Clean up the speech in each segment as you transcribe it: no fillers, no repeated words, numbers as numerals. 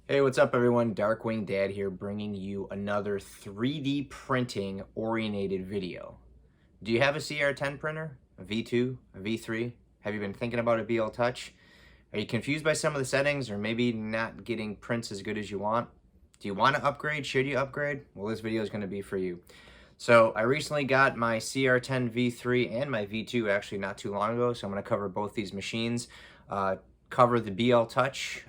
Hey, what's up everyone? Darkwing Dad here bringing you another 3D printing oriented video. Do you have a cr10 printer? A V2? A V3? Have you been thinking about a bltouch? Are you confused by some of the settings or maybe not getting prints as good as you want? Do you want to upgrade? Should you upgrade? Well, this video is going to be for you. So I recently got my cr10 V3 and my V2 actually not too long ago, so I'm going to cover both these machines. Cover the bltouch,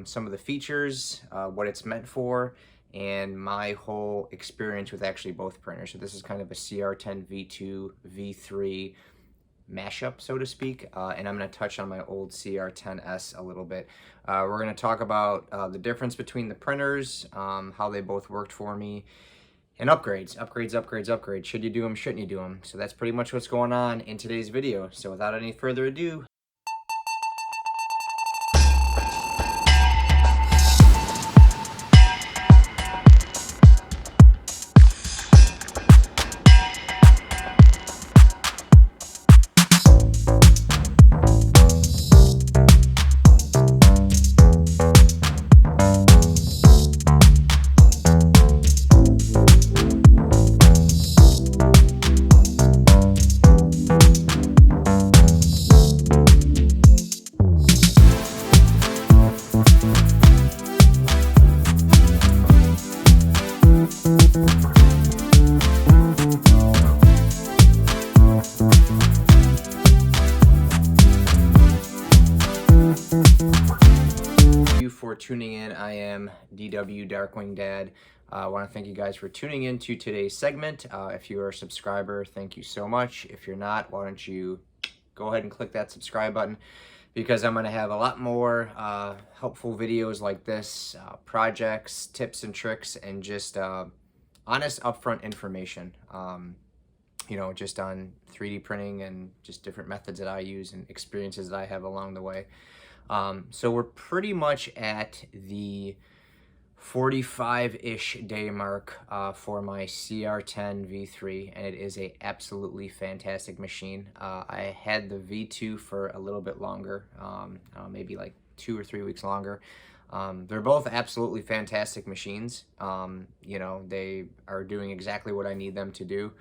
some of the features, what it's meant for, and my whole experience with actually both printers. So this is kind of a cr10 V2, V3 mashup, so to speak, and I'm going to touch on my old cr10s a little bit. We're going to talk about the difference between the printers, how they both worked for me, and upgrades. Should you do them, shouldn't you do them? So that's pretty much what's going on in today's video. So without any further ado, for tuning in. I am DW Darkwing Dad. I want to thank you guys for tuning in to today's segment. If you are a subscriber, thank you so much. If you're not, why don't you go ahead and click that subscribe button, because I'm going to have a lot more helpful videos like this, projects, tips and tricks, and just honest upfront information. Just on 3D printing and just different methods that I use and experiences that I have along the way. So we're pretty much at the 45-ish day mark for my cr10 V3, and it is a absolutely fantastic machine. I had the V2 for a little bit longer, maybe like 2 or 3 weeks longer. They're both absolutely fantastic machines. They are doing exactly what I need them to do.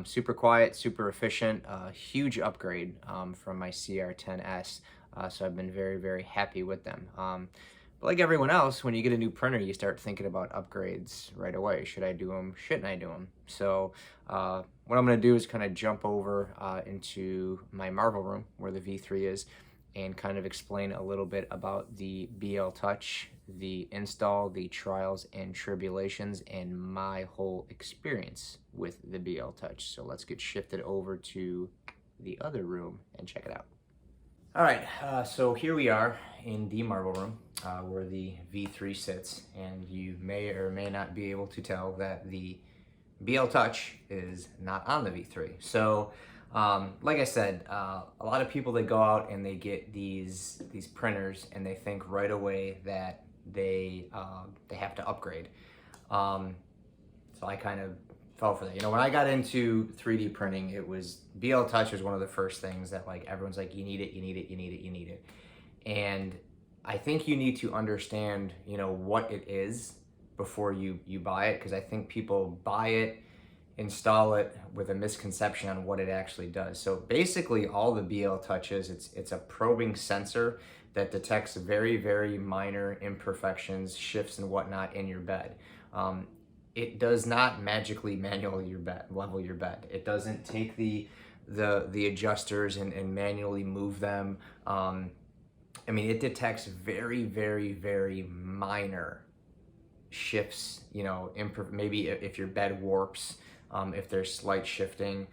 Super quiet, super efficient, huge upgrade from my cr10s. So I've been very, very happy with them. But like everyone else, when you get a new printer, you start thinking about upgrades right away. Should I do them? Shouldn't I do them? So what I'm going to do is kind of jump over into my Marvel room where the V3 is, and kind of explain a little bit about the bltouch, the install, the trials and tribulations, and my whole experience with the bltouch. So let's get shifted over to the other room and check it out. All right, so here we are in the Marvel room where the V3 sits, and you may or may not be able to tell that the bltouch is not on the V3. So, like I said, a lot of people, they go out and they get these printers and they think right away that they have to upgrade. So I kind of fell for that. When I got into 3D printing, it was bltouch was one of the first things that like everyone's like, you need it. And I think you need to understand, what it is before you buy it, because I think people buy it, install it with a misconception on what it actually does. So basically all the bltouch is, it's a probing sensor that detects very, very minor imperfections, shifts and whatnot in your bed. It does not magically level your bed. It doesn't take the adjusters and manually move them. It detects very, very, very minor shifts, maybe if your bed warps, if there's slight shifting,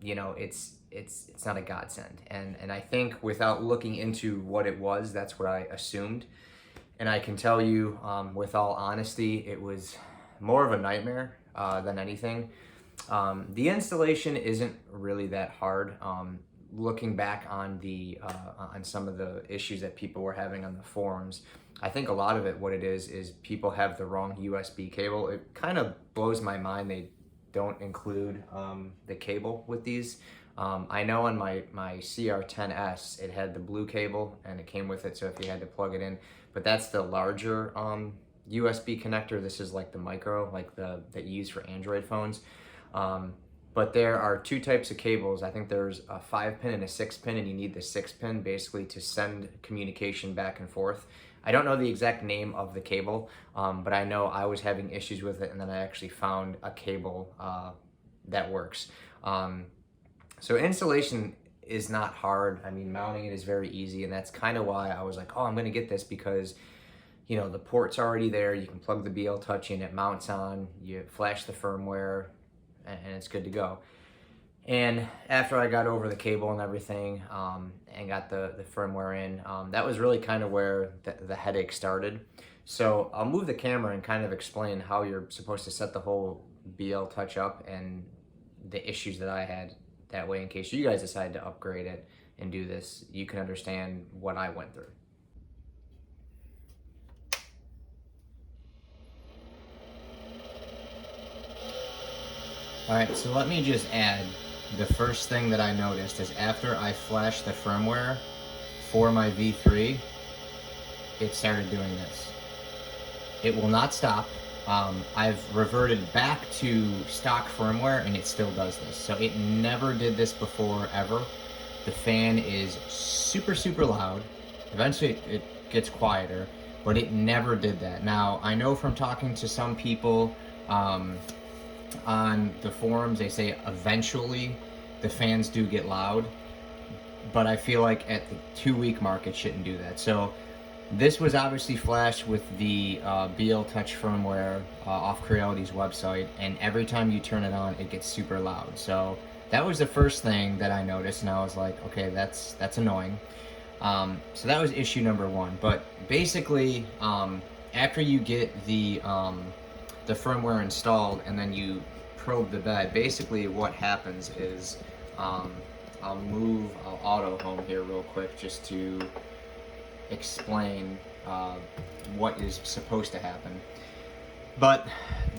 it's not a godsend. And I think without looking into what it was, that's what I assumed. And I can tell you, with all honesty, it was more of a nightmare than anything. The installation isn't really that hard. Looking back on on some of the issues that people were having on the forums, I think a lot of it, what it is people have the wrong USB cable. It kind of blows my mind they don't include the cable with these. I know on my cr10s, it had the blue cable and it came with it, so if you had to plug it in. but that's the larger USB connector. This is like the micro, like that you use for Android phones. But there are two types of cables. I think there's a 5-pin and a 6-pin, and you need the 6-pin basically to send communication back and forth. I don't know the exact name of the cable, but I know I was having issues with it, and then I actually found a cable that works. So installation is not hard. I mean, mounting it is very easy, and that's kind of why I was like, oh, I'm gonna get this, because you know, the port's already there. You can plug the bltouch in, it mounts on, you flash the firmware, and it's good to go. And after I got over the cable and everything, and got the firmware in, that was really kind of where the headache started. So I'll move the camera and kind of explain how you're supposed to set the whole bltouch up and the issues that I had. That way, in case you guys decide to upgrade it and do this, you can understand what I went through. All right, so let me just add, the first thing that I noticed is after I flashed the firmware for my V3, it started doing this. It will not stop. I've reverted back to stock firmware and it still does this. So it never did this before, ever. The fan is super, super loud. Eventually it gets quieter, but it never did that. Now, I know from talking to some people, on the forums, they say eventually the fans do get loud, but I feel like at the 2-week mark it shouldn't do that. So this was obviously flashed with the bltouch firmware off Creality's website, and every time you turn it on it gets super loud. So that was the first thing that I noticed, and I was like, okay, that's annoying. So that was issue number one. But basically, after you get the firmware installed and then you probe the bed, basically what happens is, I'll auto home here real quick just to explain what is supposed to happen. But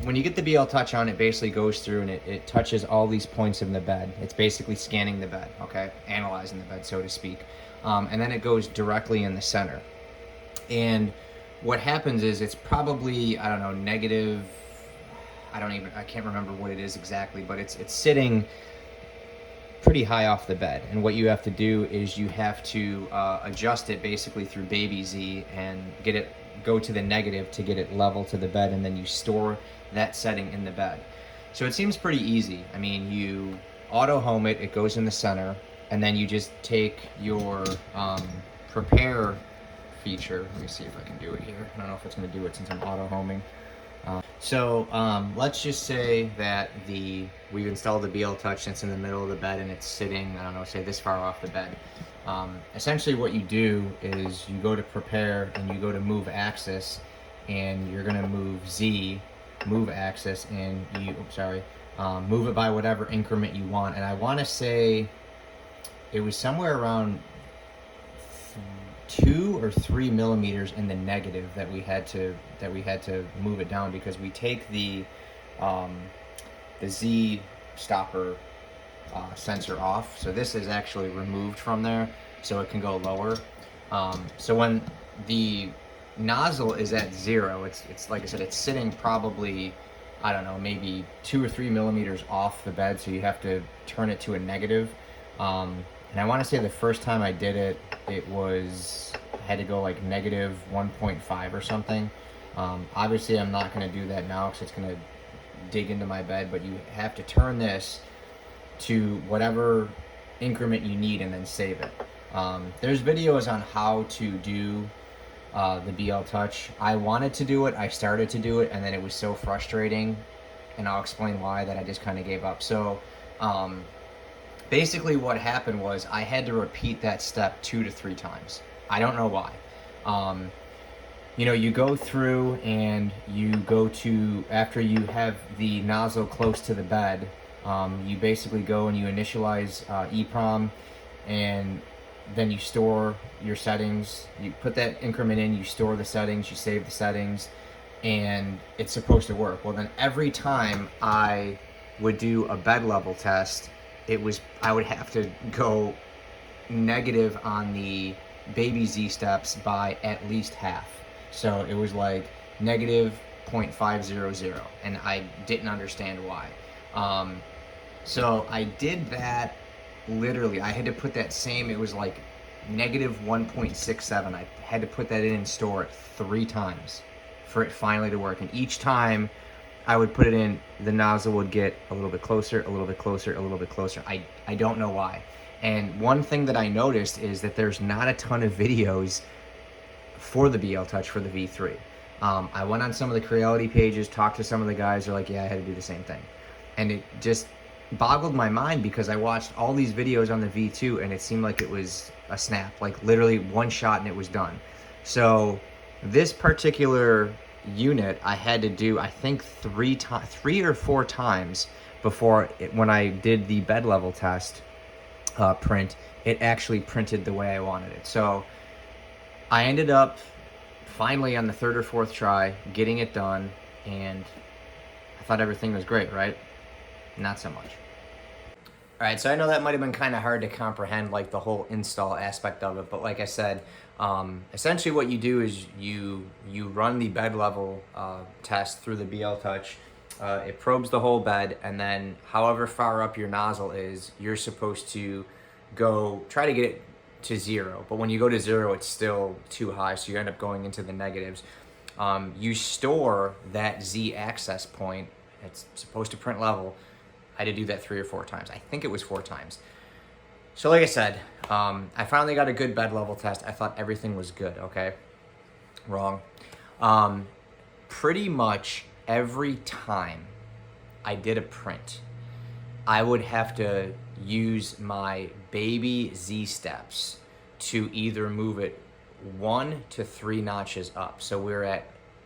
when you get the bltouch on, it basically goes through and it touches all these points in the bed. It's basically scanning the bed, okay? Analyzing the bed, so to speak. And then it goes directly in the center. And what happens is it's probably, I don't know, negative, I can't remember what it is exactly, but it's sitting pretty high off the bed. And what you have to do is you have to adjust it basically through Baby Z and go to the negative to get it level to the bed, and then you store that setting in the bed. So it seems pretty easy. I mean, you auto home it, it goes in the center, and then you just take your prepare feature. Let me see if I can do it here. I don't know if it's going to do it since I'm auto homing. So let's just say that we've installed the bltouch and it's in the middle of the bed and it's sitting, I don't know, say this far off the bed. Essentially what you do is you go to prepare and you go to move axis, and you're going to move Z, move axis, and move it by whatever increment you want. And I want to say it was somewhere around 2 or 3 millimeters in the negative that we had to move it down, because we take the Z stopper sensor off. So this is actually removed from there so it can go lower. So when the nozzle is at 0, it's like I said, it's sitting probably, I don't know, maybe 2 or 3 millimeters off the bed, so you have to turn it to a negative. And I want to say the first time I did it, I had to go like negative 1.5 or something. Obviously I'm not going to do that now because it's going to dig into my bed, but you have to turn this to whatever increment you need and then save it. There's videos on how to do the bltouch. I wanted to do it, I started to do it, and then it was so frustrating, and I'll explain why, that I just kind of gave up. So basically what happened was I had to repeat that step 2 to 3 times. I don't know why. You know, you go through and you go to, after you have the nozzle close to the bed, you basically go and you initialize EEPROM, and then you store your settings. You put that increment in, you store the settings, you save the settings, and it's supposed to work. Well, then every time I would do a bed level test, I would have to go negative on the baby Z steps by at least half. So it was like negative 0.500, and I didn't understand why. So I did that literally. I had to put that same, it was like negative 1.67. I had to put that in and store it 3 times for it finally to work. And each time I would put it in, the nozzle would get a little bit closer, a little bit closer, a little bit closer. I don't know why. And one thing that I noticed is that there's not a ton of videos for the bltouch for the V3. I went on some of the Creality pages, talked to some of the guys. They're like, yeah, I had to do the same thing. And it just boggled my mind because I watched all these videos on the V2 and it seemed like it was a snap, like literally one shot and it was done. So this particular unit I had to do, I think 3 or 4 times before when I did the bed level test print, it actually printed the way I wanted it. So I ended up finally on the 3rd or 4th try getting it done, and I thought everything was great, right? Not so much. All right, so I know that might have been kind of hard to comprehend, like the whole install aspect of it, but like I said, essentially what you do is you run the bed level test through the bltouch. It probes the whole bed, and then however far up your nozzle is, you're supposed to try to get it to 0. But when you go to 0, it's still too high, so you end up going into the negatives. You store that Z access point. It's supposed to print level. I had to do that 3 or 4 times. I think it was 4 times. So like I said, I finally got a good bed level test. I thought everything was good, okay? Wrong. Pretty much every time I did a print, I would have to use my baby Z steps to either move it 1 to 3 notches up. So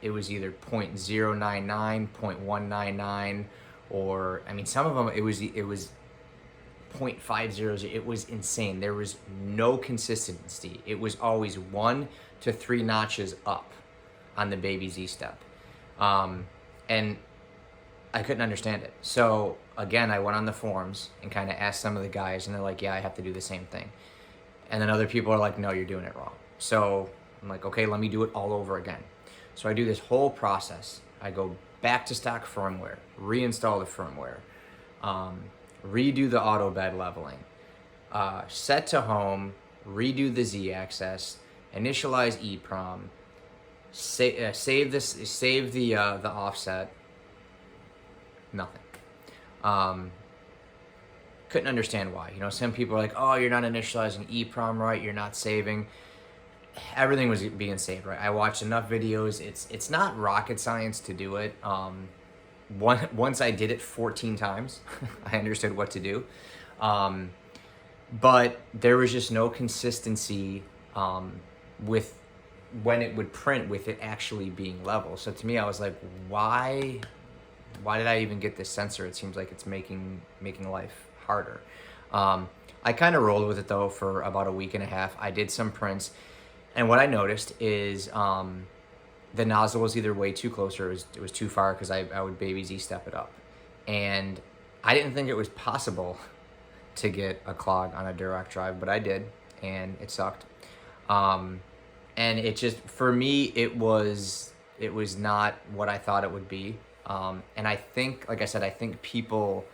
it was either 0.099, 0.199, or, I mean, some of them, it was 0.50. It was insane. There was no consistency. It was always 1 to 3 notches up on the baby Z step. And I couldn't understand it. So again, I went on the forums and kind of asked some of the guys, and they're like, yeah, I have to do the same thing. And then other people are like, no, you're doing it wrong. So I'm like, okay, let me do it all over again. So I do this whole process. I go back to stock firmware, reinstall the firmware, redo the auto bed leveling, set to home, redo the Z axis, initialize EEPROM, save the offset. Nothing. Couldn't understand why. You know, some people are like, oh, you're not initializing EEPROM right, you're not saving. Everything was being saved right. I watched enough videos. It's not rocket science to do it. Once I did it 14 times, I understood what to do. But there was just no consistency with when it would print with it actually being level. So to me, I was like, why did I even get this sensor? It seems like it's making life harder. I kind of rolled with it though for about a week and a half. I did some prints, and what I noticed is the nozzle was either way too close or it was too far, because I would baby Z step it up. And I didn't think it was possible to get a clog on a direct drive, but I did, and it sucked. And it just, for me, it was not what I thought it would be. And I think, like I said, I think people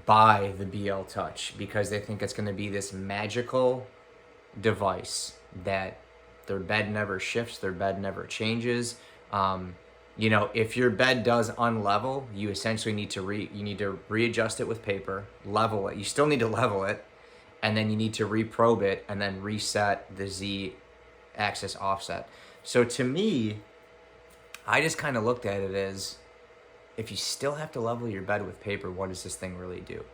buy the bltouch because they think it's going to be this magical device that their bed never shifts, their bed never changes. You know, if your bed does unlevel, you essentially need to readjust it with paper, level it. You still need to level it, and then you need to reprobe it and then reset the Z axis offset. So to me, I just kind of looked at it as, if you still have to level your bed with paper, what does this thing really do?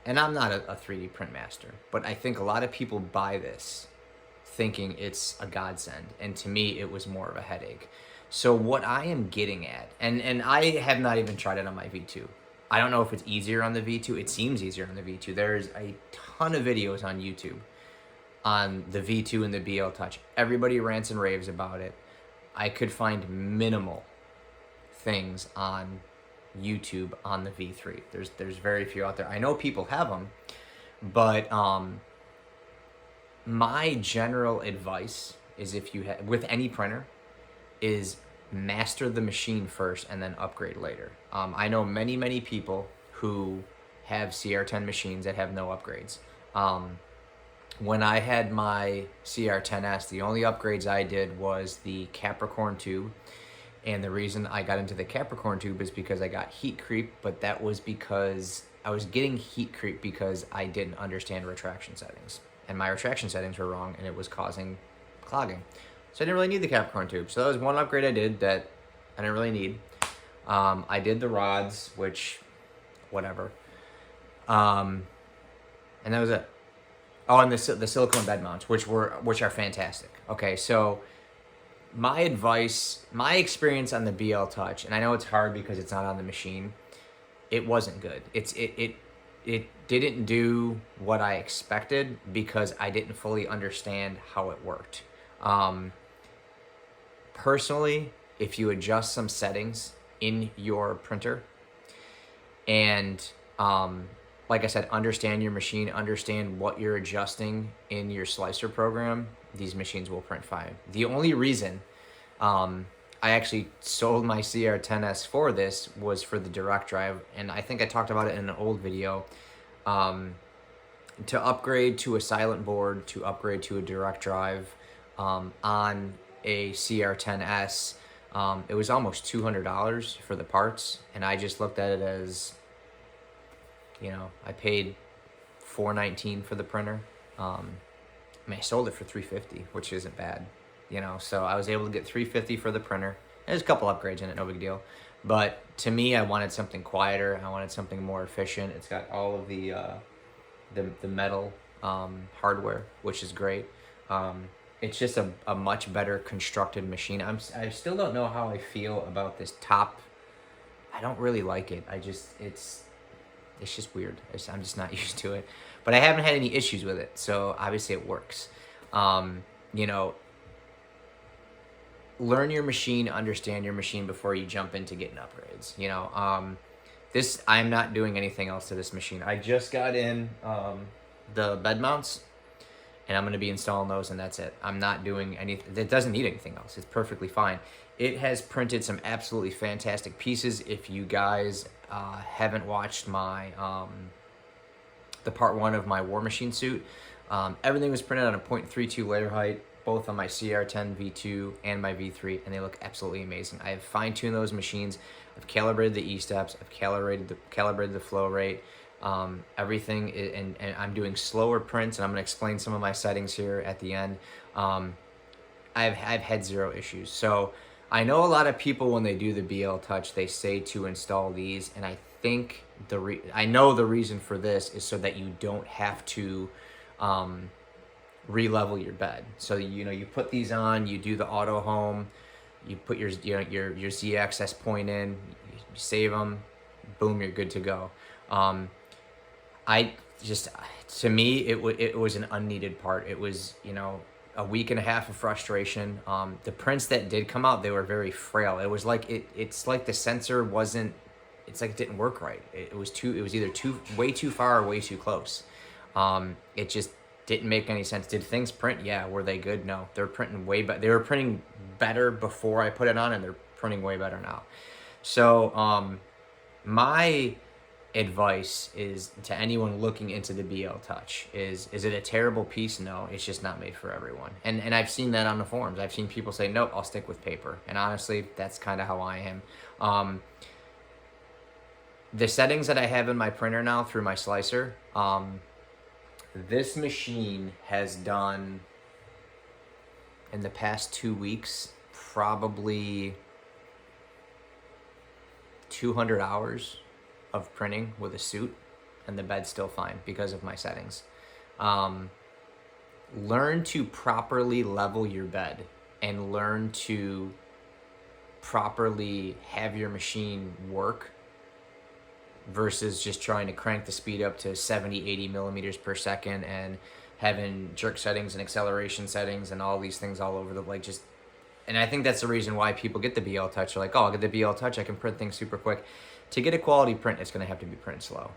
And I'm not a 3D print master, but I think a lot of people buy this thinking it's a godsend, and to me, it was more of a headache. So what I am getting at, and I have not even tried it on my V2. I don't know if it's easier on the V2. It seems easier on the V2. There's a ton of videos on YouTube on the V2 and the bltouch. Everybody rants and raves about it. I could find minimal things on YouTube on the V3. There's very few out there. I know people have them, but My general advice is, if you have, with any printer, is master the machine first and then upgrade later. I know many people who have cr10 machines that have no upgrades. When I had my cr10s, the only upgrades I did was the Capricorn tube. And the reason I got into the Capricorn tube is because I got heat creep, but that was because I was getting heat creep because I didn't understand retraction settings. And my retraction settings were wrong, and it was causing clogging. So I didn't really need the Capricorn tube. So that was one upgrade I did that I didn't really need. I did the rods, which, whatever. And that was it. Oh, and the silicone bed mounts, which are fantastic. Okay, so my advice, my experience on the bltouch, and I know it's hard because it's not on the machine, it wasn't good. It didn't do what I expected because I didn't fully understand how it worked. Personally, if you adjust some settings in your printer and like I said, understand your machine, understand what you're adjusting in your slicer program, these machines will print fine. The only reason I actually sold my cr10s for this was for the direct drive, and I think I talked about it in an old video. To upgrade to a silent board, to upgrade to a direct drive on a cr10s, it was almost $200 for the parts, and I just looked at it as, you know, I paid $419 for the printer. I mean, I sold it for $350, which isn't bad, you know. So I was able to get $350 for the printer. There's a couple upgrades in it, no big deal. But to me, I wanted something quieter. I wanted something more efficient. It's got all of the metal hardware, which is great. It's just a much better constructed machine. I still don't know how I feel about this top. I don't really like it. It's just weird. I'm just not used to it. But I haven't had any issues with it, so obviously it works. You know, learn your machine, understand your machine before you jump into getting upgrades. You know, I'm not doing anything else to this machine. I just got in the bed mounts, and I'm going to be installing those, and that's it. I'm not doing anything. It doesn't need anything else. It's perfectly fine. It has printed some absolutely fantastic pieces. If you guys haven't watched my the part 1 of my War Machine suit, everything was printed on a 0.32 layer height, both on my cr10 V2 and my V3, and they look absolutely amazing. I have fine-tuned those machines. I've calibrated the E-steps. I've calibrated the flow rate. Everything is, and I'm doing slower prints, and I'm going to explain some of my settings here at the end. I've had zero issues. So I know a lot of people, when they do the bltouch, they say to install these, and I think I know the reason for this is so that you don't have to re-level your bed. So you put these on, you do the auto home, you put your Z access point in, you save them, boom, you're good to go. To me, it was an unneeded part. It was, a week and a half of frustration. The prints that did come out, they were very frail. It was like it's like the sensor wasn't. It's like it didn't work right. It was either way too far or way too close. It just didn't make any sense. Did things print? Yeah. Were they good? No. They're printing way better. They were printing better before I put it on, and they're printing way better now. So my advice is to anyone looking into the bltouch is it a terrible piece? No, it's just not made for everyone. And I've seen that on the forums. I've seen people say, nope, I'll stick with paper. And honestly, that's kind of how I am. The settings that I have in my printer now through my slicer, this machine has done, in the past 2 weeks, probably 200 hours of printing with a suit, and the bed's still fine because of my settings. Learn to properly level your bed and learn to properly have your machine work versus just trying to crank the speed up to 70, 80 millimeters per second and having jerk settings and acceleration settings and all these things all over the place. And I think that's the reason why people get the bltouch. They're like, oh, I'll get the bltouch, I can print things super quick. To get a quality print, it's going to have to be printed slow.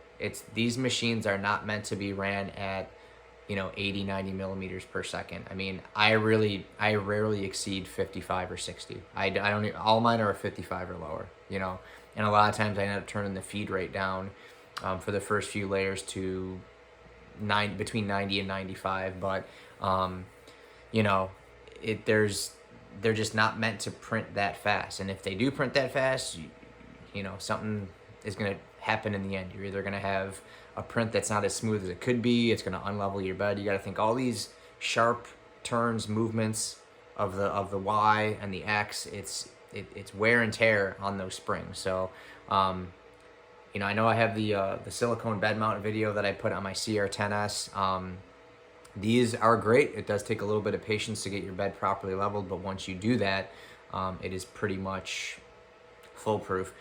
These machines are not meant to be ran at, 80, 90 millimeters per second. I mean, I rarely exceed 55 or 60. I don't, all mine are 55 or lower, and a lot of times I end up turning the feed rate down for the first few layers to between 90 and 95, but you know, they're just not meant to print that fast. And if they do print that fast, something is going to happen in the end. You're either going to have a print that's not as smooth as it could be. It's going to unlevel your bed. You got to think all these sharp turns, movements of the Y and the X. It's wear and tear on those springs. So, I know I have the silicone bed mount video that I put on my cr10s. These are great. It does take a little bit of patience to get your bed properly leveled, but once you do that, it is pretty much foolproof.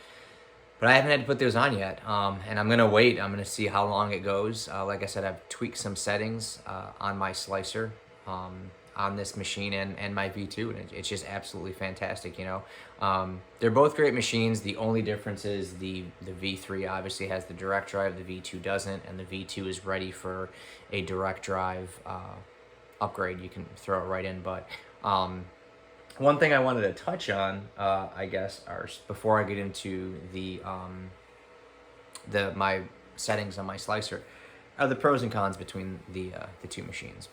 But I haven't had to put those on yet, and I'm going to wait. I'm going to see how long it goes. Like I said, I've tweaked some settings on my slicer on this machine and my V2, and it's just absolutely fantastic, They're both great machines. The only difference is the V3 obviously has the direct drive, the V2 doesn't, and the V2 is ready for a direct drive upgrade. You can throw it right in, but one thing I wanted to touch on, I guess, before I get into my settings on my slicer, are the pros and cons between the two machines.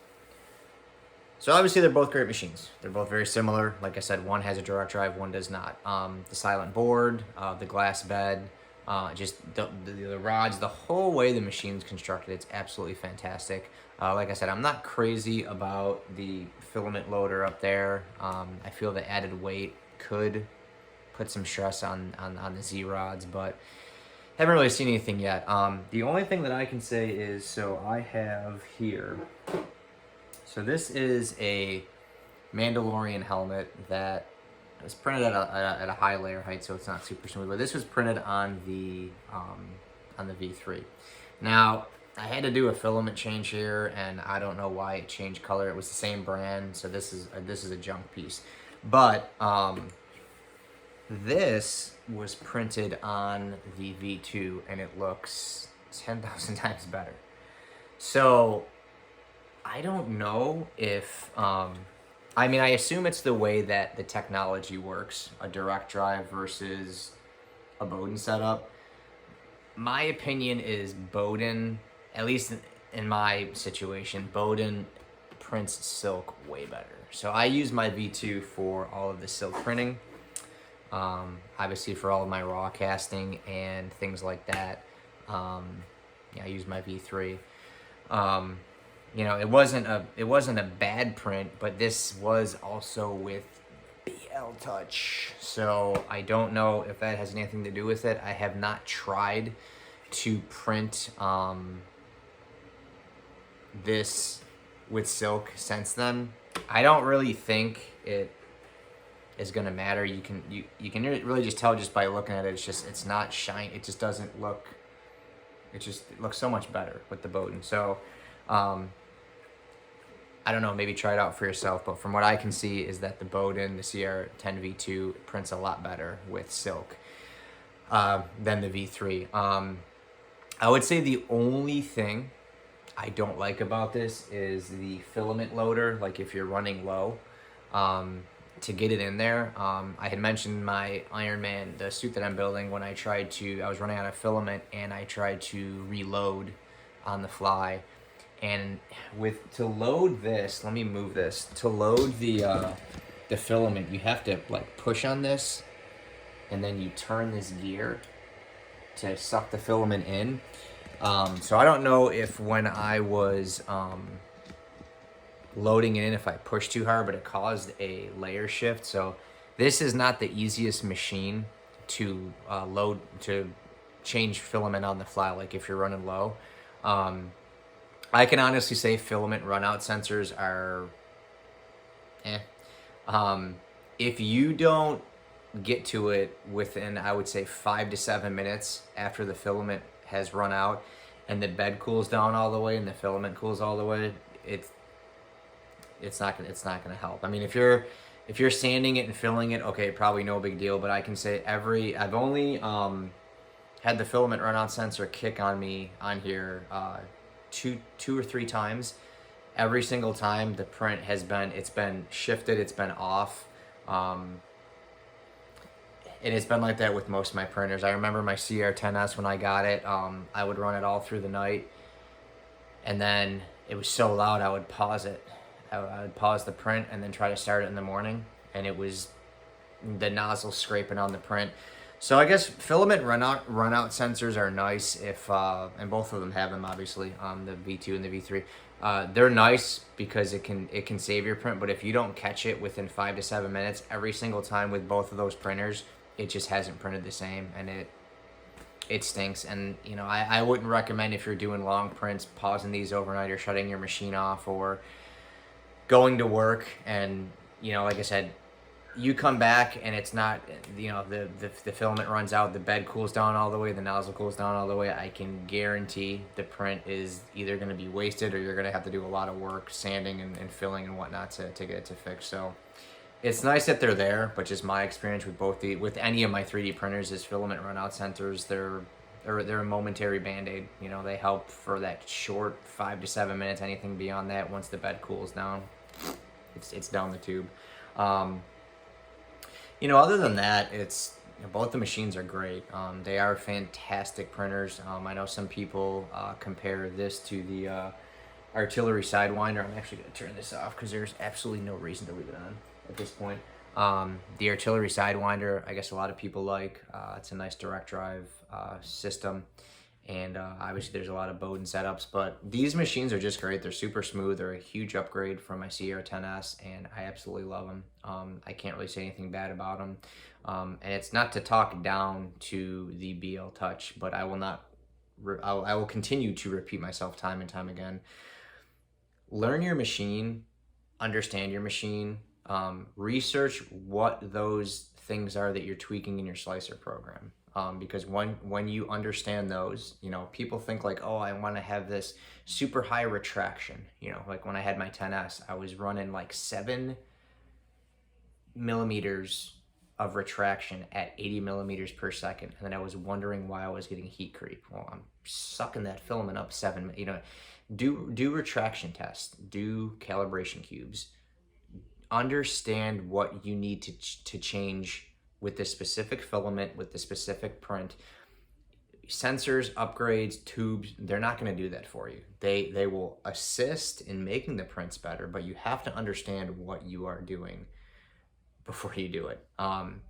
So obviously they're both great machines. They're both very similar. Like I said, one has a direct drive, one does not. The silent board, the glass bed, just the rods, the whole way the machine's constructed, it's absolutely fantastic. Like I said, I'm not crazy about the filament loader up there. I feel the added weight could put some stress on the Z rods, but haven't really seen anything yet. The only thing that I can say is, so I have here, so this is a Mandalorian helmet that was printed at a high layer height, so it's not super smooth, but this was printed on the V3. Now, I had to do a filament change here, and I don't know why it changed color. It was the same brand, so this is a junk piece. But this was printed on the V2, and it looks 10,000 times better. So I don't know if I assume it's the way that the technology works, a direct drive versus a Bowden setup. My opinion is Bowden, at least in my situation, Bowden prints silk way better. So I use my V2 for all of the silk printing, obviously for all of my raw casting and things like that. I use my V3. It wasn't a bad print, but this was also with bltouch. So I don't know if that has anything to do with it. I have not tried to print this with silk since then. I don't really think it is gonna matter. You can really just tell just by looking at it. It's not shiny. It just doesn't look. It looks so much better with the Bowden. So I don't know, maybe try it out for yourself, but from what I can see is that the Bowden, the cr10 V2, prints a lot better with silk than the V3. I would say the only thing I don't like about this is the filament loader, like if you're running low, to get it in there. I had mentioned my Iron Man, the suit that I'm building, when I was running out of filament and I tried to reload on the fly. And to load this, let me move this. To load the filament, you have to like push on this, and then you turn this gear to suck the filament in. So I don't know if when I was loading it in, if I pushed too hard, but it caused a layer shift. So this is not the easiest machine to change filament on the fly, like if you're running low. I can honestly say filament runout sensors are if you don't get to it within, I would say, 5 to 7 minutes after the filament has run out and the bed cools down all the way and the filament cools all the way, it's not gonna help. I mean, if you're sanding it and filling it, okay, probably no big deal, but I can say I've only had the filament runout sensor kick on me on here two or three times, every single time the print it's been shifted, it's been off. And it's been like that with most of my printers. I remember my cr10s when I got it. I would run it all through the night, and then it was so loud I would pause it. I would pause the print and then try to start it in the morning, and it was the nozzle scraping on the print. So I guess filament runout sensors are nice if, and both of them have them obviously, the V2 and the V3. They're nice because it can save your print, but if you don't catch it within 5 to 7 minutes every single time with both of those printers, it just hasn't printed the same, and it stinks. And you know, I wouldn't recommend, if you're doing long prints, pausing these overnight or shutting your machine off or going to work. And you know, like I said, you come back and it's not, you know, the filament runs out, the bed cools down all the way, the nozzle cools down all the way. I can guarantee the print is either going to be wasted, or you're going to have to do a lot of work sanding and filling and whatnot to get it to fix. So it's nice that they're there, but just my experience with any of my 3D printers is filament runout sensors. They're a momentary band-aid. You know, they help for that short 5 to 7 minutes. Anything beyond that, once the bed cools down, it's down the tube. You know, other than that, it's, you know, both the machines are great. They are fantastic printers. I know some people compare this to the artillery Sidewinder. I'm actually going to turn this off because there's absolutely no reason to leave it on at this point. The artillery Sidewinder, I guess a lot of people like. It's a nice direct drive system. And obviously there's a lot of Bowden setups, but these machines are just great. They're super smooth. They're a huge upgrade from my cr10s, and I absolutely love them. I can't really say anything bad about them. And it's not to talk down to the bltouch, but I will continue to repeat myself time and time again. Learn your machine, understand your machine, research what those things are that you're tweaking in your slicer program. Because when you understand those, you know, people think like, oh, I want to have this super high retraction. You know, like when I had my 10S, I was running like 7 millimeters of retraction at 80 millimeters per second. And then I was wondering why I was getting heat creep. Well, I'm sucking that filament up you know, do retraction tests, do calibration cubes, understand what you need to change with the specific filament, with the specific print. Sensors, upgrades, tubes, they're not going to do that for you. They will assist in making the prints better, but you have to understand what you are doing before you do it. And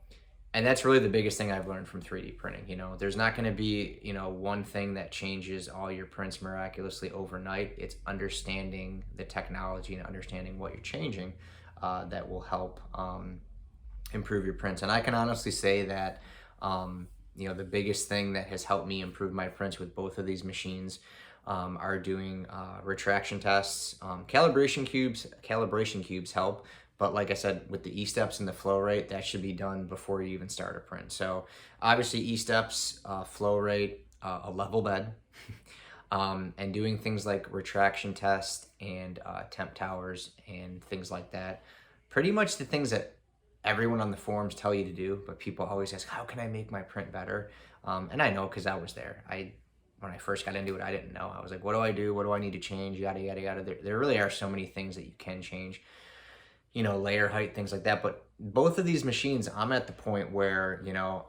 that's really the biggest thing I've learned from 3D printing. You know, there's not going to be, you know, one thing that changes all your prints miraculously overnight. It's understanding the technology and understanding what you're changing that will help improve your prints. And I can honestly say that, you know, the biggest thing that has helped me improve my prints with both of these machines are doing retraction tests. Calibration cubes help, but like I said, with the E-steps and the flow rate, that should be done before you even start a print. So obviously E-steps, flow rate, a level bed, and doing things like retraction tests and temp towers and things like that. Pretty much the things that everyone on the forums tell you to do, but people always ask, how can I make my print better? And I know, because I was there. When I first got into it, I didn't know. I was like, what do I do? What do I need to change? Yada, yada, yada. There really are so many things that you can change, you know, layer height, things like that. But both of these machines, I'm at the point where, you know,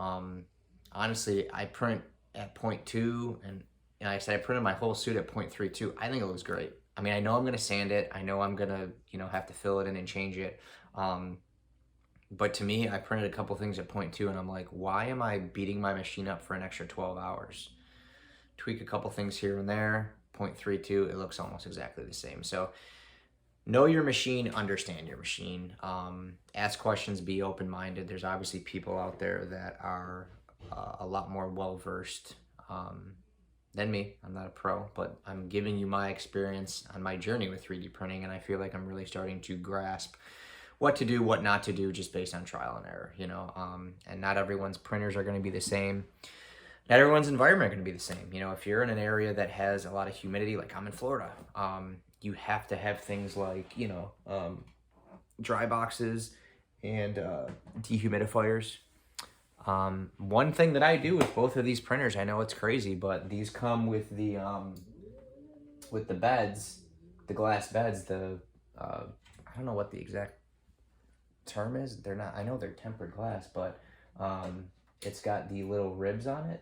honestly, I print at 0.2, and like I said, I printed my whole suit at 0.32. I think it looks great. I mean, I know I'm going to sand it. I know I'm going to, you know, have to fill it in and change it. But to me, I printed a couple things at 0.2, and I'm like, why am I beating my machine up for an extra 12 hours? Tweak a couple things here and there, 0.32, it looks almost exactly the same. So know your machine, understand your machine, ask questions, be open-minded. There's obviously people out there that are a lot more well-versed than me. I'm not a pro, but I'm giving you my experience on my journey with 3D printing, and I feel like I'm really starting to grasp what to do, what not to do, just based on trial and error, you know. And not everyone's printers are going to be the same. Not everyone's environment are going to be the same. You know, if you're in an area that has a lot of humidity, like I'm in Florida, you have to have things like, you know, dry boxes and dehumidifiers. One thing that I do with both of these printers, I know it's crazy, but these come with the beds the glass beds, I don't know what the exact term is. They're not, I know they're tempered glass, but it's got the little ribs on it.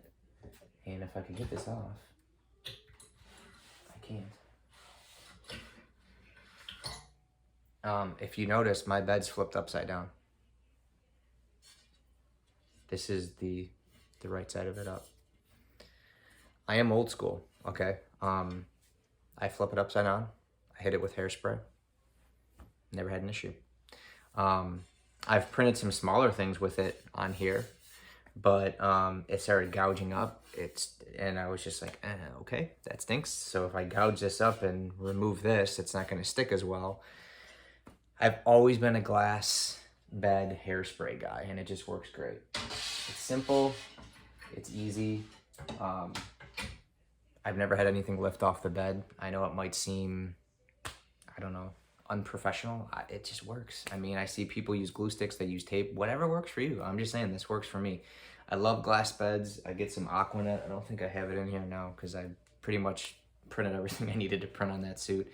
And if I could get this off, I can't. If you notice, my bed's flipped upside down. This is the right side of it up. I am old school, okay? I flip it upside down. I hit it with hairspray. Never had an issue. I've printed some smaller things with it on here, but it started gouging up. And I was just like, okay, that stinks. So if I gouge this up and remove this, it's not going to stick as well. I've always been a glass bed hairspray guy, and it just works great. It's simple, it's easy. I've never had anything lift off the bed. I know it might seem, I don't know, unprofessional. It just works. I mean, I see people use glue sticks, they use tape, whatever works for you. I'm just saying this works for me. I love glass beds. I get some Aquanet. I don't think I have it in here now because I pretty much printed everything I needed to print on that suit.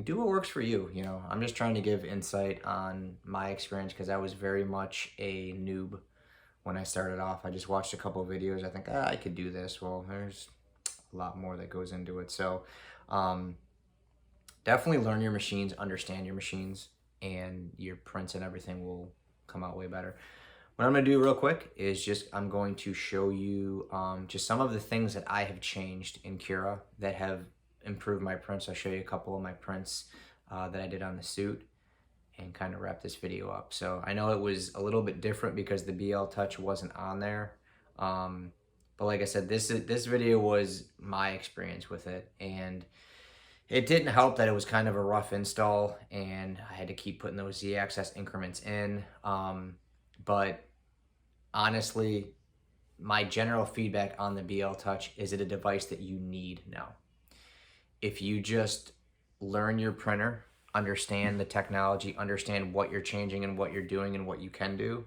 Do what works for you, you know. I'm just trying to give insight on my experience because I was very much a noob when I started off. I just watched a couple of videos. I think, I could do this. Well, there's a lot more that goes into it. So definitely learn your machines, understand your machines, and your prints and everything will come out way better. What I'm going to do real quick is I'm going to show you just some of the things that I have changed in Cura that have improved my prints. I'll show you a couple of my prints that I did on the suit and kind of wrap this video up. So I know it was a little bit different because the bltouch wasn't on there. But like I said, this video was my experience with it, and it didn't help that it was kind of a rough install and I had to keep putting those Z-axis increments in. But honestly, my general feedback on the bltouch is it a device that you need now. If you just learn your printer, understand the technology, understand what you're changing and what you're doing and what you can do,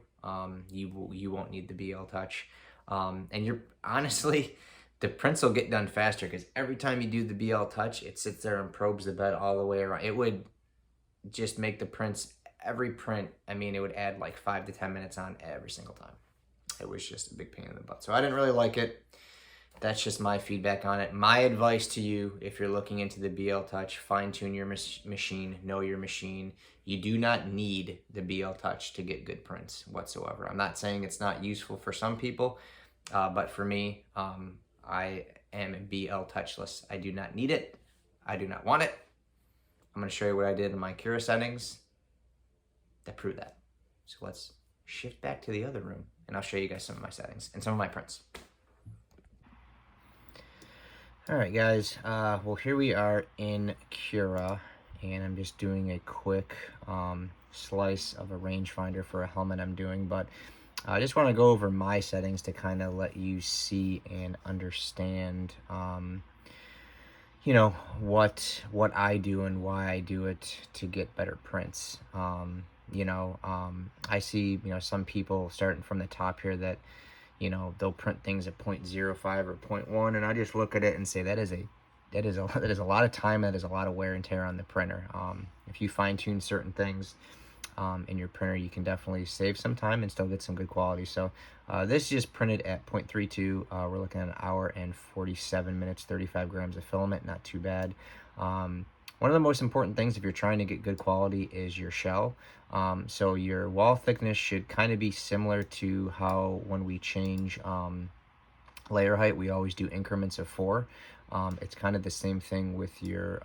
you won't need the bltouch. And you're honestly, the prints will get done faster because every time you do the bltouch, it sits there and probes the bed all the way around. It would just make the prints, every print, I mean, it would add like 5 to 10 minutes on every single time. It was just a big pain in the butt. So I didn't really like it. That's just my feedback on it. My advice to you, if you're looking into the bltouch, fine-tune your machine, know your machine. You do not need the bltouch to get good prints whatsoever. I'm not saying it's not useful for some people, but for me, I am bltouchless. I do not need it. I do not want it. I'm going to show you what I did in my Cura settings that prove that. So let's shift back to the other room, and I'll show you guys some of my settings and some of my prints. All right, guys, well, here we are in Cura, and I'm just doing a quick slice of a rangefinder for a helmet I'm doing, but I just want to go over my settings to kind of let you see and understand, you know, what I do and why I do it to get better prints. You know, I see, you know, some people starting from the top here that, you know, they'll print things at 0.05 or 0.1, and I just look at it and say that is a lot of time, that is a lot of wear and tear on the printer. If you fine tune certain things in your printer, you can definitely save some time and still get some good quality. So this just printed at 0.32. We're looking at an hour and 47 minutes, 35 grams of filament, not too bad. One of the most important things if you're trying to get good quality is your shell. So your wall thickness should kind of be similar to how when we change layer height, we always do increments of 4. It's kind of the same thing with your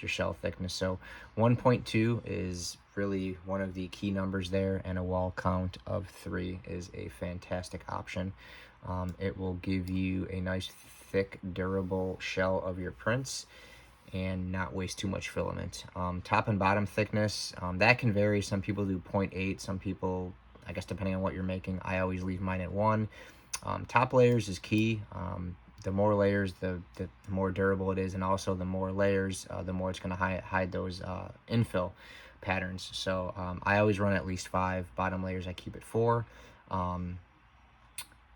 shell thickness. So 1.2 is really one of the key numbers there, and a wall count of 3 is a fantastic option. It will give you a nice thick, durable shell of your prints and not waste too much filament. Top and bottom thickness, that can vary. Some people do 0.8, some people, I guess depending on what you're making, I always leave mine at 1. Top layers is key. The more layers, the more durable it is, and also the more layers, the more it's going to hide those infill patterns. So I always run at least 5. Bottom layers I keep at 4.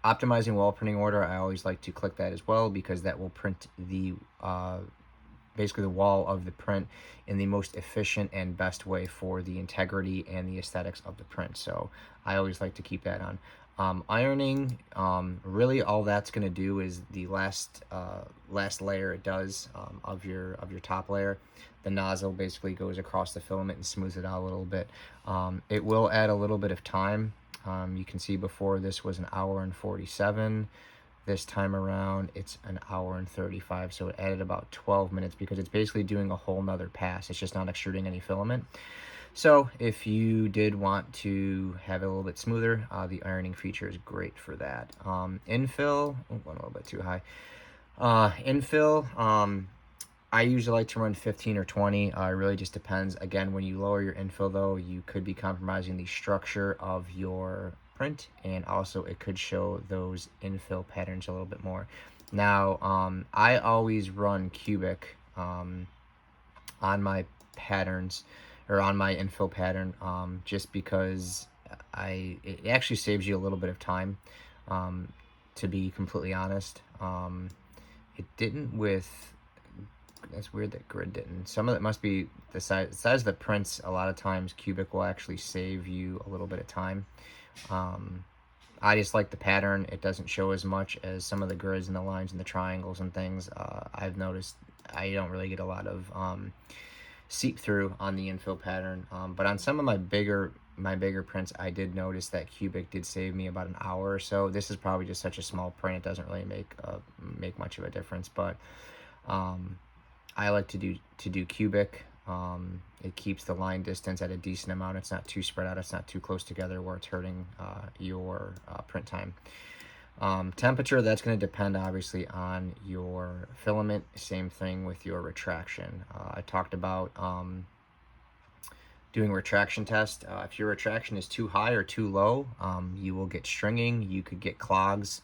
Optimizing wall printing order, I always like to click that as well, because that will print the basically the wall of the print in the most efficient and best way for the integrity and the aesthetics of the print. So I always like to keep that on. Ironing, really all that's going to do is the last layer it does of your top layer. The nozzle basically goes across the filament and smooths it out a little bit. It will add a little bit of time. You can see before this was 1:47. This time around it's 1:35, so it added about 12 minutes because it's basically doing a whole nother pass. It's just not extruding any filament. So if you did want to have it a little bit smoother, the ironing feature is great for that. Infill, went a little bit too high. Infill, I usually like to run 15 or 20. It really just depends. Again, when you lower your infill though, you could be compromising the structure of your print, and also it could show those infill patterns a little bit more. Now, I always run cubic on my patterns, or on my infill pattern, just because it actually saves you a little bit of time, to be completely honest. It didn't with, that's weird that grid didn't. Some of it must be the size of the prints. A lot of times cubic will actually save you a little bit of time. I just like the pattern. It doesn't show as much as some of the grids and the lines and the triangles and things. I've noticed I don't really get a lot of seep through on the infill pattern, but on some of my bigger prints I did notice that cubic did save me about an hour or so. This is probably just such a small print, it doesn't really make much of a difference, but I like to do cubic. It keeps the line distance at a decent amount. It's not too spread out, it's not too close together where it's hurting your print time. Temperature, that's going to depend obviously on your filament. Same thing with your retraction. I talked about doing a retraction test. If your retraction is too high or too low, you will get stringing, you could get clogs,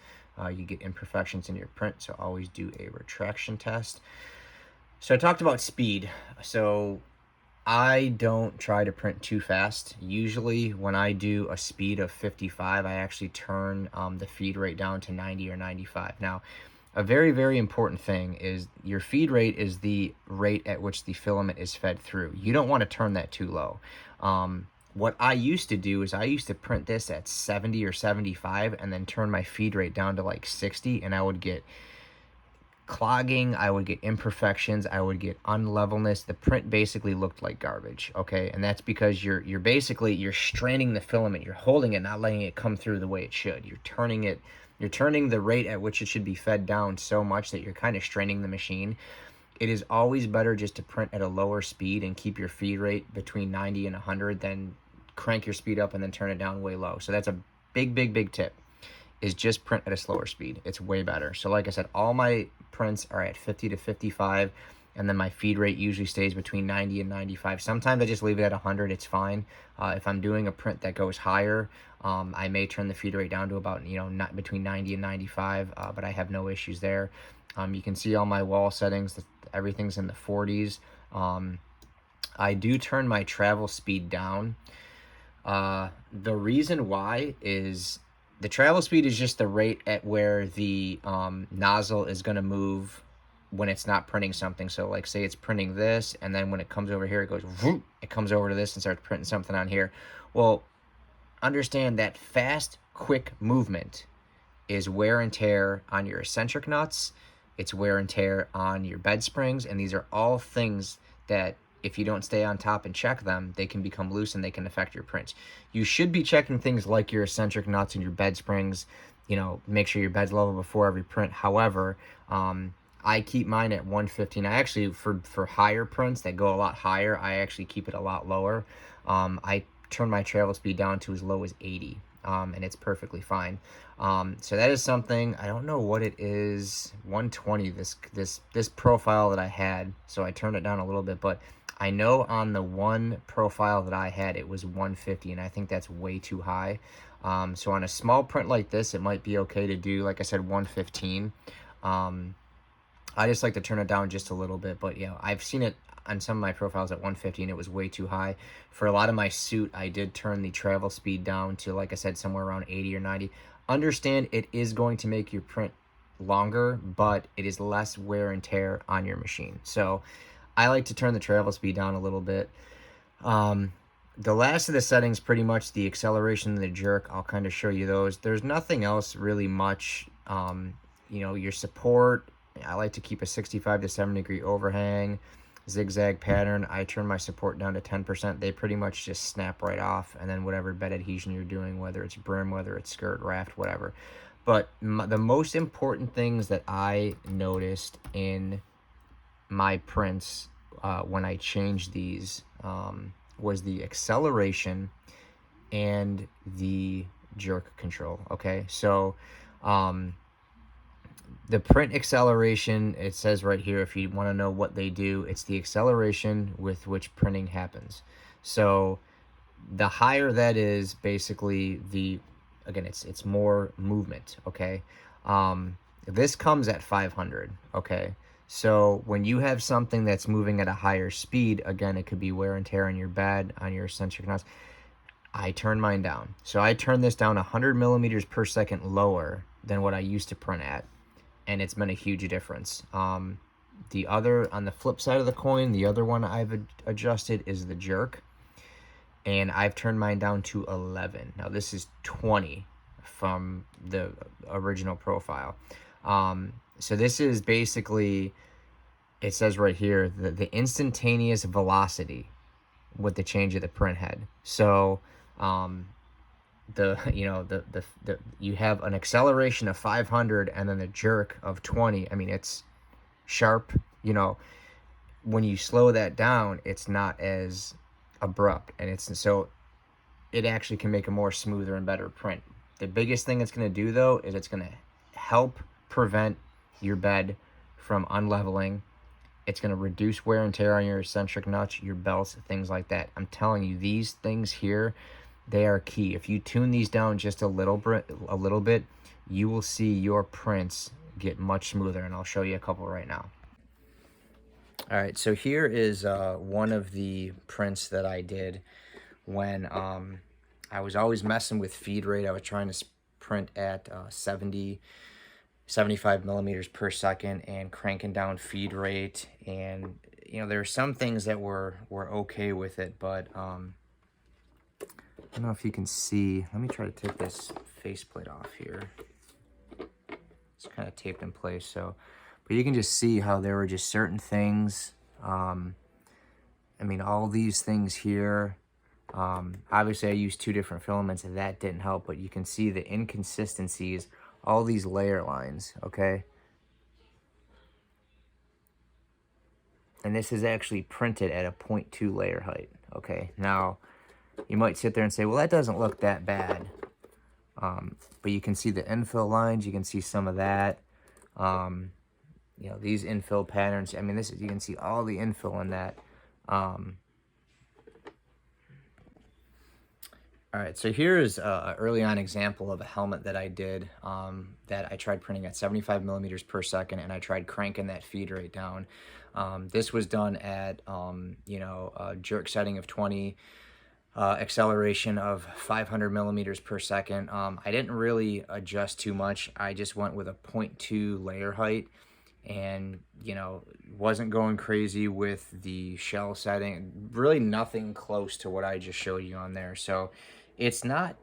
you get imperfections in your print, so always do a retraction test. So I talked about speed. So I don't try to print too fast. Usually when I do a speed of 55, I actually turn the feed rate down to 90 or 95. Now, a very, very important thing is your feed rate is the rate at which the filament is fed through. You don't want to turn that too low. What I used to do is I used to print this at 70 or 75 and then turn my feed rate down to like 60, and I would get clogging, I would get imperfections, I would get unlevelness. The print basically looked like garbage, okay? And that's because you're straining the filament, you're holding it, not letting it come through the way it should. You're turning the rate at which it should be fed down so much that you're kind of straining the machine. It is always better just to print at a lower speed and keep your feed rate between 90 and 100 than crank your speed up and then turn it down way low. So that's a big tip, is just print at a slower speed. It's way better. So like I said, all my prints are at 50 to 55, and then my feed rate usually stays between 90 and 95. Sometimes I just leave it at 100, it's fine. If I'm doing a print that goes higher, I may turn the feed rate down to about, not between 90 and 95, but I have no issues there. You can see all my wall settings, everything's in the 40s. I do turn my travel speed down. The reason why is the travel speed is just the rate at where the nozzle is going to move when it's not printing something. So like say it's printing this, and then when it comes over here, it goes, whoop, it comes over to this and starts printing something on here. Well, understand that fast, quick movement is wear and tear on your eccentric nuts. It's wear and tear on your bed springs. And these are all things that if you don't stay on top and check them, they can become loose and they can affect your prints. You should be checking things like your eccentric nuts and your bed springs. Make sure your bed's level before every print. However, I keep mine at 115. I actually, for higher prints that go a lot higher, I actually keep it a lot lower. I turn my travel speed down to as low as 80, and it's perfectly fine. So that is something, I don't know what it is, 120, this profile that I had, so I turned it down a little bit, but I know on the one profile that I had, it was 150, and I think that's way too high. So on a small print like this, it might be okay to do, like I said, 115. I just like to turn it down just a little bit, but I've seen it on some of my profiles at 150, and it was way too high. For a lot of my suit, I did turn the travel speed down to, like I said, somewhere around 80 or 90. Understand, it is going to make your print longer, but it is less wear and tear on your machine. So I like to turn the travel speed down a little bit. The last of the settings, pretty much the acceleration and the jerk, I'll kind of show you those. There's nothing else really much. You know, your support, I like to keep a 65 to 70 degree overhang, zigzag pattern. I turn my support down to 10%. They pretty much just snap right off. And then whatever bed adhesion you're doing, whether it's brim, whether it's skirt, raft, whatever. But the most important things that I noticed in my prints when I changed these was the acceleration and the jerk control. Okay, so the print acceleration, it says right here, if you want to know what they do, it's the acceleration with which printing happens. So the higher that is, basically the, again, it's more movement. Okay, this comes at 500. Okay, so when you have something that's moving at a higher speed, again, it could be wear and tear on your bed, on your eccentric knots. I turn mine down. So I turn this down 100 millimeters per second lower than what I used to print at, and it's been a huge difference. The other, on the flip side of the coin, the other one I've adjusted is the jerk, and I've turned mine down to 11. Now this is 20 from the original profile. So this is basically, it says right here, the instantaneous velocity with the change of the print head. So you have an acceleration of 500 and then the jerk of 20. I mean, it's sharp. You know, when you slow that down, it's not as abrupt, and it's, so it actually can make a more smoother and better print. The biggest thing it's going to do, though, is it's going to help prevent your bed from unleveling. It's going to reduce wear and tear on your eccentric nuts, your belts, things like that. I'm telling you, these things here, they are key. If you tune these down just a little bit, you will see your prints get much smoother, and I'll show you a couple right now. All right, so here is one of the prints that I did when I was always messing with feed rate. I was trying to print at 75 millimeters per second and cranking down feed rate, and you know, there are some things that were okay with it, but I don't know if you can see. Let me try to take this faceplate off here. It's kind of taped in place, so, but you can just see how there were just certain things. I mean, all these things here, obviously I used 2 different filaments and that didn't help, but you can see the inconsistencies, all these layer lines, okay? And this is actually printed at a 0.2 layer height, okay? Now, you might sit there and say, well, that doesn't look that bad. But you can see the infill lines, you can see some of that. You know, these infill patterns, I mean, this is, you can see all the infill in that. All right, so here's an early on example of a helmet that I did that I tried printing at 75 millimeters per second, and I tried cranking that feed rate down. This was done at, you know, a jerk setting of 20, acceleration of 500 millimeters per second. I didn't really adjust too much. I just went with a 0.2 layer height, and, you know, wasn't going crazy with the shell setting. Really nothing close to what I just showed you on there. So it's not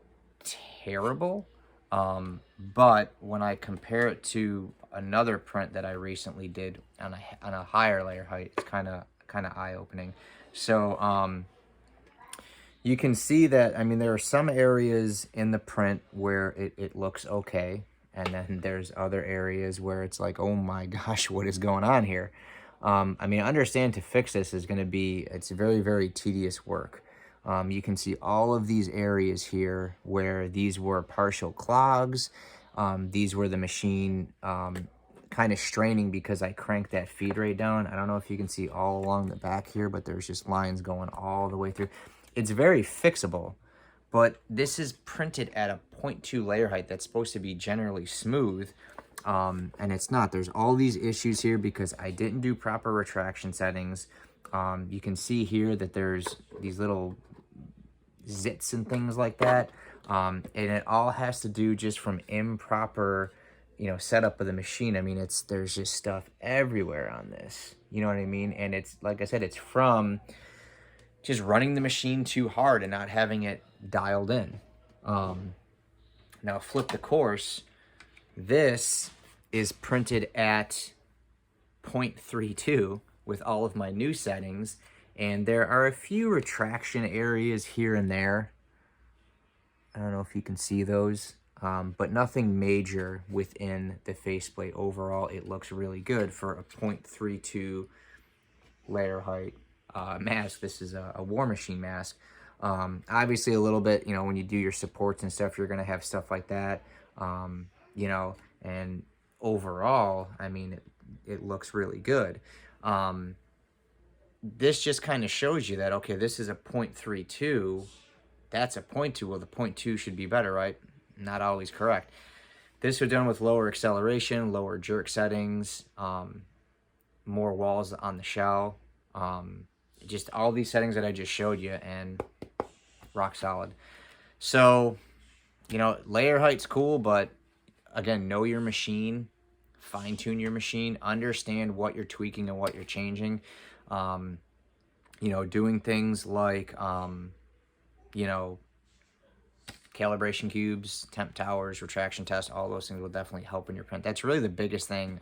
terrible, but when I compare it to another print that I recently did on a higher layer height, it's kind of eye-opening. So you can see that, I mean, there are some areas in the print where it looks okay, and then there's other areas where it's like, oh my gosh, what is going on here? I mean, I understand to fix this is going to be, it's very, very tedious work. You can see all of these areas here where these were partial clogs. These were the machine kind of straining because I cranked that feed rate down. I don't know if you can see all along the back here, but there's just lines going all the way through. It's very fixable, but this is printed at a 0.2 layer height that's supposed to be generally smooth, and it's not. There's all these issues here because I didn't do proper retraction settings. You can see here that there's these little zits and things like that, and it all has to do just from improper you know, setup of the machine, I mean, there's just stuff everywhere on this. You know what I mean? And it's, like I said, it's from just running the machine too hard and not having it dialed in. Now flip the course. This is printed at 0.32 with all of my new settings, and there are a few retraction areas here and there. I don't know if you can see those, but nothing major within the faceplate. Overall, it looks really good for a 0.32 layer height mask. This is a War Machine mask. Obviously, a little bit, you know, when you do your supports and stuff, you're going to have stuff like that, you know, and overall, I mean, it looks really good. This just kind of shows you that, okay, this is a 0.32. That's a 0.2. Well, the 0.2 should be better, right? Not always correct. This was done with lower acceleration, lower jerk settings, more walls on the shell. Just all these settings that I just showed you, and rock solid. So, you know, layer height's cool, but again, know your machine, fine tune your machine, understand what you're tweaking and what you're changing. You know, doing things like, you know, calibration cubes, temp towers, retraction tests, all those things will definitely help in your print. That's really the biggest thing,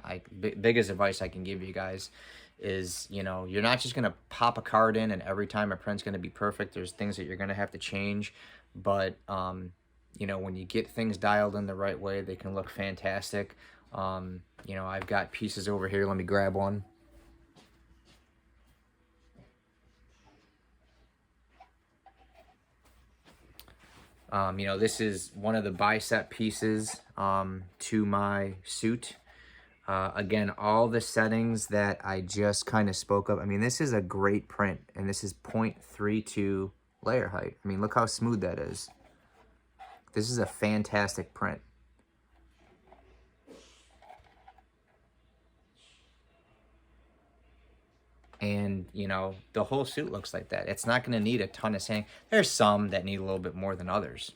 biggest advice I can give you guys is, you know, you're not just going to pop a card in and every time a print's going to be perfect. There's things that you're going to have to change, but, you know, when you get things dialed in the right way, they can look fantastic. You know, I've got pieces over here. Let me grab one. You know, this is one of the bicep pieces to my suit. Again, all the settings that I just kind of spoke of. I mean, this is a great print, and this is 0.32 layer height. I mean, look how smooth that is. This is a fantastic print. And, you know, the whole suit looks like that. It's not going to need a ton of sanding. There's some that need a little bit more than others.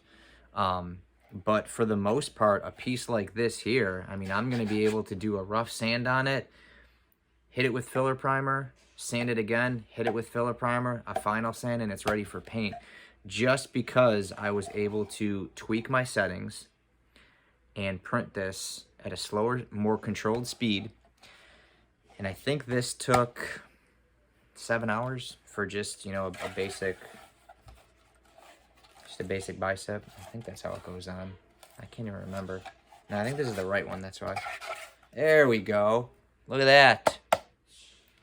But for the most part, a piece like this here, I mean, I'm going to be able to do a rough sand on it, hit it with filler primer, sand it again, hit it with filler primer, a final sand, and it's ready for paint. Just because I was able to tweak my settings and print this at a slower, more controlled speed. And I think this took 7 hours for just, you know, a basic, just a basic bicep. I think that's how it goes on. I can't even remember. No, I think this is the right one, that's why. There we go. Look at that.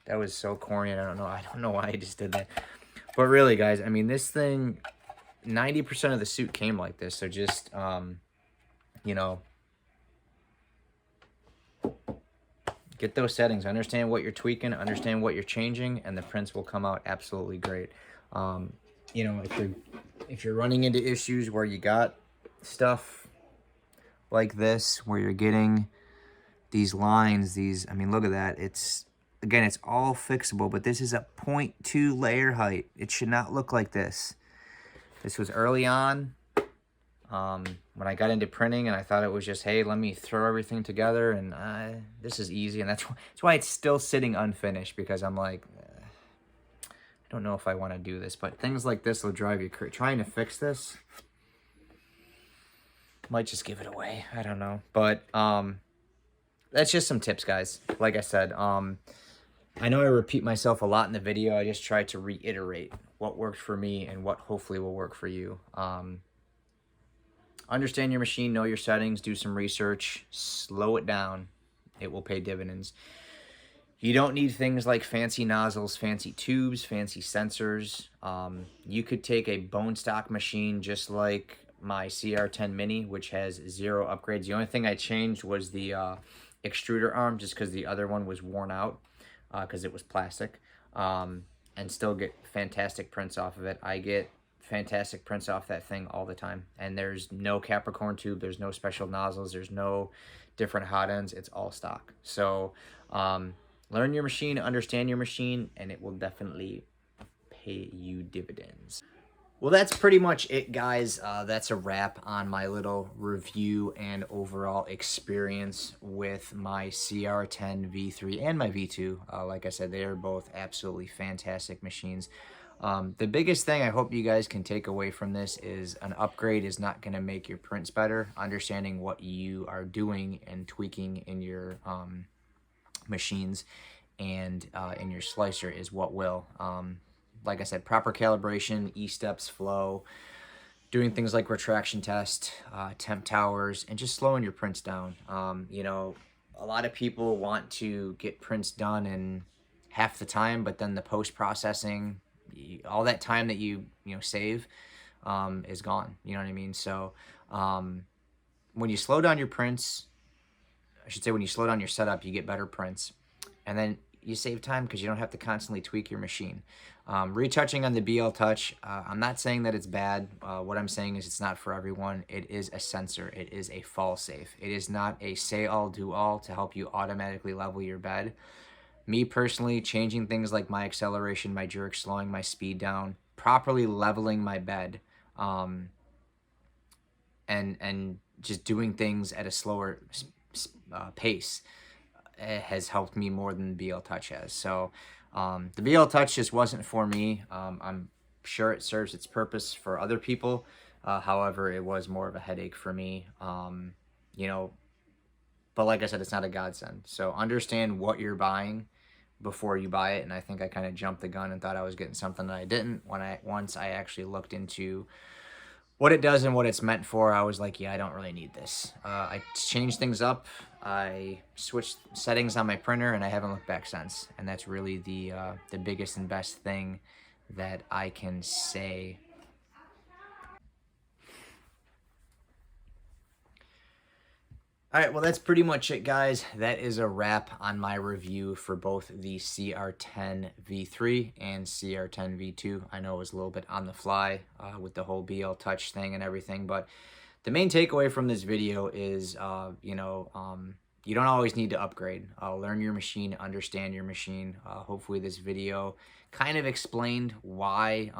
That was so corny. I don't know why I just did that. But really, guys, I mean, this thing, 90% of the suit came like this. So just, you know, get those settings, understand what you're tweaking, understand what you're changing, and the prints will come out absolutely great. You know, if you're running into issues where you got stuff like this, where you're getting these lines, I mean, look at that. Again, it's all fixable, but this is a 0.2 layer height. It should not look like this. This was early on. When I got into printing, and I thought it was just, hey, let me throw everything together, and this is easy. And that's why it's still sitting unfinished, because I'm like, I don't know if I want to do this. But things like this will drive you crazy. Trying to fix this might just give it away. I don't know. But that's just some tips, guys. Like I said, I know I repeat myself a lot in the video. I just try to reiterate what worked for me and what hopefully will work for you. Understand your machine, know your settings, do some research, slow it down. It will pay dividends. You don't need things like fancy nozzles, fancy tubes, fancy sensors. You could take a bone stock machine just like my cr10 Mini, which has 0 upgrades. The only thing I changed was the extruder arm, just because the other one was worn out because it was plastic, and still get fantastic prints off of it. I get fantastic prints off that thing all the time, and there's no Capricorn tube, there's no special nozzles, there's no different hot ends. It's all stock. So learn your machine, understand your machine, and it will definitely pay you dividends. Well, that's pretty much it, guys. That's a wrap on my little review and overall experience with my cr10 V3 and my V2. Like I said, they are both absolutely fantastic machines. The biggest thing I hope you guys can take away from this is an upgrade is not going to make your prints better. Understanding what you are doing and tweaking in your machines and in your slicer is what will. Like I said, proper calibration, E-steps, flow, doing things like retraction test, temp towers, and just slowing your prints down. You know, a lot of people want to get prints done in half the time, but then the post-processing, all that time that you save is gone. You know what I mean? So when you slow down your prints, I should say when you slow down your setup, you get better prints. And then you save time because you don't have to constantly tweak your machine. Retouching on the bltouch, I'm not saying that it's bad. What I'm saying is it's not for everyone. It is a sensor. It is a fall safe. It is not a say all, do all to help you automatically level your bed. Me personally, changing things like my acceleration, my jerk, slowing my speed down, properly leveling my bed, and just doing things at a slower pace has helped me more than the bltouch has. So the bltouch just wasn't for me. I'm sure it serves its purpose for other people. However, it was more of a headache for me. You know, but like I said, it's not a godsend. So understand what you're buying before you buy it. And I think I kind of jumped the gun and thought I was getting something that I didn't. Once I actually looked into what it does and what it's meant for, I was like, yeah, I don't really need this. I changed things up. I switched settings on my printer, and I haven't looked back since. And that's really the biggest and best thing that I can say. All right, well, that's pretty much it, guys. That is a wrap on my review for both the cr10 V3 and cr10 V2. I know it was a little bit on the fly with the whole bltouch thing and everything, but the main takeaway from this video is, you don't always need to upgrade. Learn your machine, understand your machine. Hopefully this video kind of explained why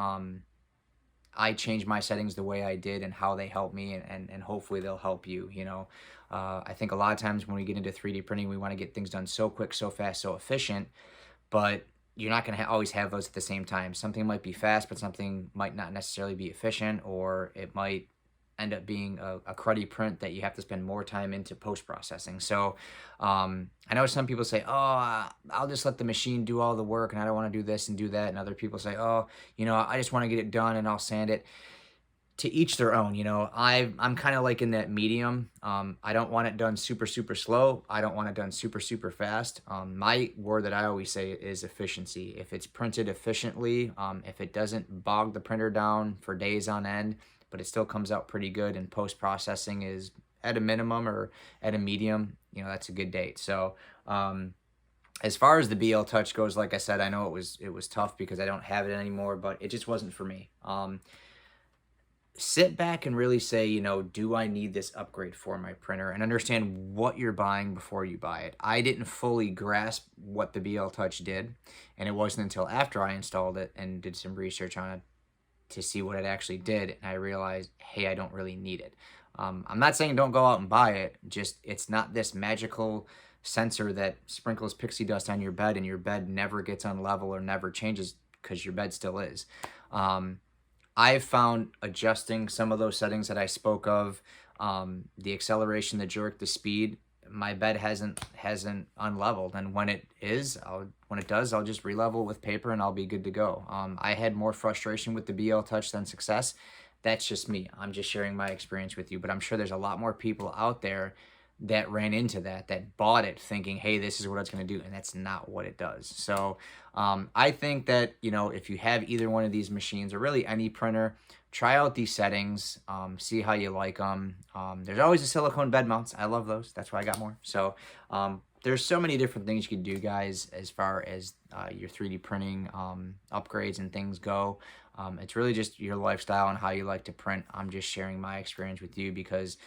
I changed my settings the way I did and how they help me, and hopefully they'll help you. I think a lot of times when we get into 3D printing, we want to get things done so quick, so fast, so efficient, but you're not going to always have those at the same time. Something might be fast, but something might not necessarily be efficient, or it might end up being a cruddy print that you have to spend more time into post-processing. So I know some people say, oh, I'll just let the machine do all the work and I don't want to do this and do that. And other people say, oh, I just want to get it done and I'll sand it. To each their own. I'm kind of like in that medium. I don't want it done super, super slow. I don't want it done super, super fast. My word that I always say is efficiency. If it's printed efficiently, if it doesn't bog the printer down for days on end, but it still comes out pretty good and post-processing is at a minimum or at a medium, that's a good date. So as far as the bltouch goes, like I said, I know it was tough because I don't have it anymore, but it just wasn't for me. Sit back and really say, do I need this upgrade for my printer, and understand what you're buying before you buy it. I didn't fully grasp what the bltouch did, and it wasn't until after I installed it and did some research on it to see what it actually did, and I realized, hey, I don't really need it. I'm not saying don't go out and buy it, just it's not this magical sensor that sprinkles pixie dust on your bed and your bed never gets unlevel or never changes, because your bed still is. I've found adjusting some of those settings that I spoke of, the acceleration, the jerk, the speed, my bed hasn't unleveled, and when it does, I'll just relevel with paper and I'll be good to go. I had more frustration with the bltouch than success. That's just me. I'm just sharing my experience with you, but I'm sure there's a lot more people out there that ran into that bought it thinking, hey, this is what it's going to do, and that's not what it does. So I think that, if you have either one of these machines or really any printer, try out these settings, see how you like them. There's always the silicone bed mounts. I love those. That's why I got more. So there's so many different things you can do, guys, as far as your 3D printing upgrades and things go. It's really just your lifestyle and how you like to print. I'm just sharing my experience with you because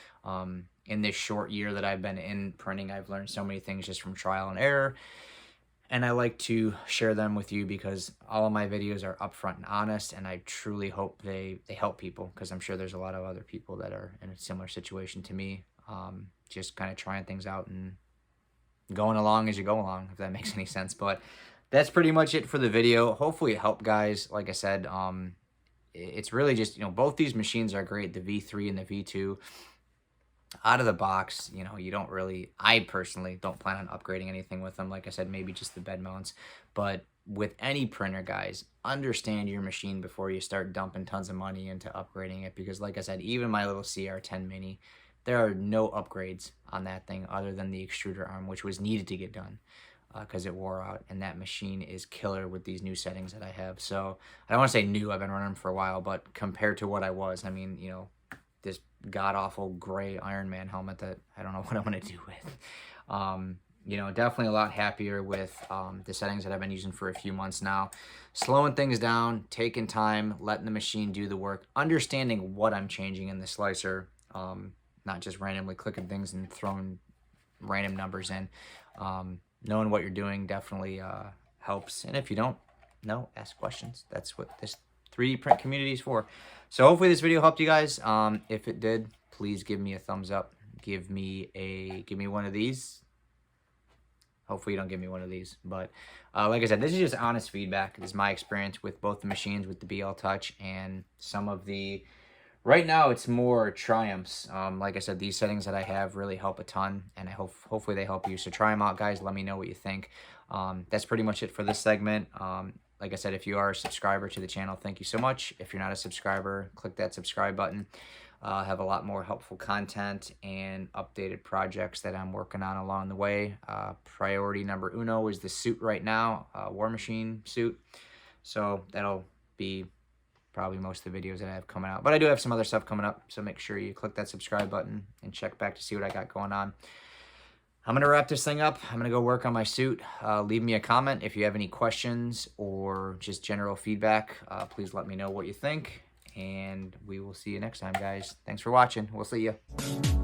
in this short year that I've been in printing, I've learned so many things just from trial and error. And I like to share them with you because all of my videos are upfront and honest, and I truly hope they help people, because I'm sure there's a lot of other people that are in a similar situation to me, just kind of trying things out and going along as you go along, if that makes any sense. But that's pretty much it for the video. Hopefully it helped, guys. Like I said, it's really just, both these machines are great, the V3 and the V2. Out of the box, you don't really, I personally don't plan on upgrading anything with them. Like I said, maybe just the bed mounts. But with any printer, guys, understand your machine before you start dumping tons of money into upgrading it. Because like I said, even my little cr10 mini, there are no upgrades on that thing other than the extruder arm, which was needed to get done because it wore out. And that machine is killer with these new settings that I have. So I don't want to say new, I've been running them for a while, but compared to what I was, I mean, this god-awful gray Iron Man helmet that I don't know what I'm going to do with. Definitely a lot happier with the settings that I've been using for a few months now. Slowing things down, taking time, letting the machine do the work, understanding what I'm changing in the slicer, not just randomly clicking things and throwing random numbers in. Knowing what you're doing definitely helps. And if you don't know, ask questions. That's what this 3D print community is for. So hopefully this video helped you guys. If it did, please give me a thumbs up. Give me one of these. Hopefully you don't give me one of these. But like I said, this is just honest feedback. This is my experience with both the machines, with the bltouch and some of the... Right now, it's more triumphs. Like I said, these settings that I have really help a ton, and hopefully they help you. So try them out, guys. Let me know what you think. That's pretty much it for this segment. Like I said, if you are a subscriber to the channel, thank you so much. If you're not a subscriber, click that subscribe button. I have a lot more helpful content and updated projects that I'm working on along the way. Priority number uno is the suit right now, War Machine suit. So that'll be probably most of the videos that I have coming out. But I do have some other stuff coming up, so make sure you click that subscribe button and check back to see what I got going on. I'm going to wrap this thing up. I'm going to go work on my suit. Leave me a comment if you have any questions or just general feedback. Please let me know what you think, and we will see you next time, guys. Thanks for watching. We'll see you.